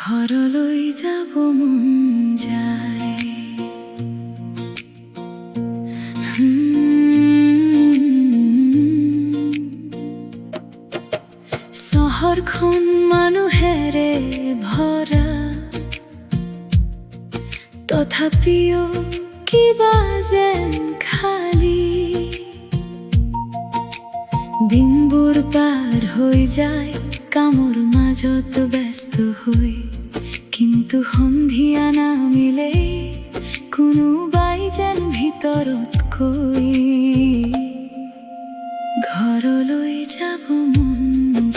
ঘৰলৈ যাব মন যায়। চহৰখন মানুহেৰে ভৰা, তথাপিও কিবা যেন খালী। দিনবোৰ পাৰ হৈ যায় কামৰ মাজত ব্যস্ত হৈ, কিন্তু সন্ধিয়া নামিলেই কোনোবাই যেন ভিতৰত কৈ ঘৰলৈ যাব মন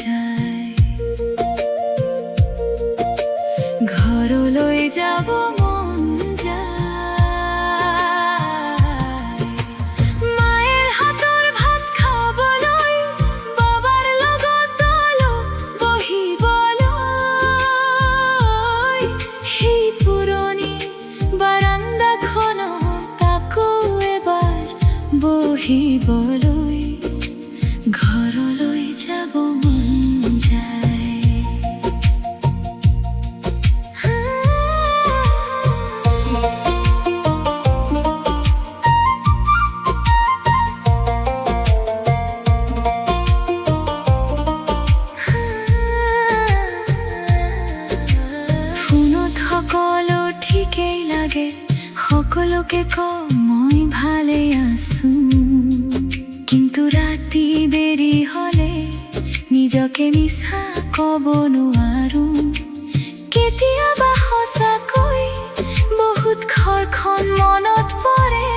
যায়। ঘৰলৈ যাব মন যায়। মায়ের হাতৰ ভাত খাবলৈ, বাবার লগত অলপ বহিবলৈ, সেই পুৰণি বাৰান্দাখনত আকৌ এবাৰ বহিবলৈ ঘৰলৈ যাব মন যায়। ফোনত সকলো ঠিকেই লাগে, সকলোকে কওঁ মই ভালে আছো, কিন্তু ৰাতি দেৰি হলে নিজকে মিছা কব নোৱাৰো। কেতিয়াবা সঁচাকৈ বহুত ঘৰখন মনত পৰে,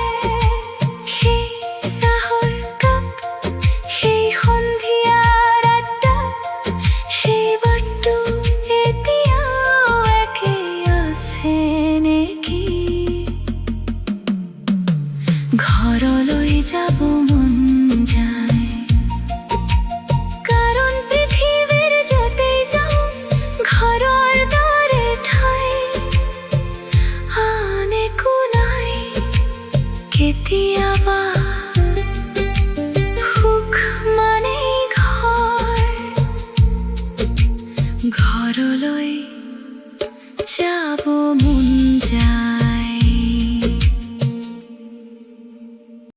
সেই চাহৰ কাপ, সেই সন্ধিয়াৰ আড্ডা, সেই বাটটো এতিয়াও একেই আছে নেকি? ঘৰলৈ যাব মন যায়, কাৰণ পৃথিৱীৰ য'তেই যাওঁ ঘৰৰ দৰে ঠাই আন একো নাই। কেতিয়াবা সুখ মানেই ঘৰ, ঘৰলৈ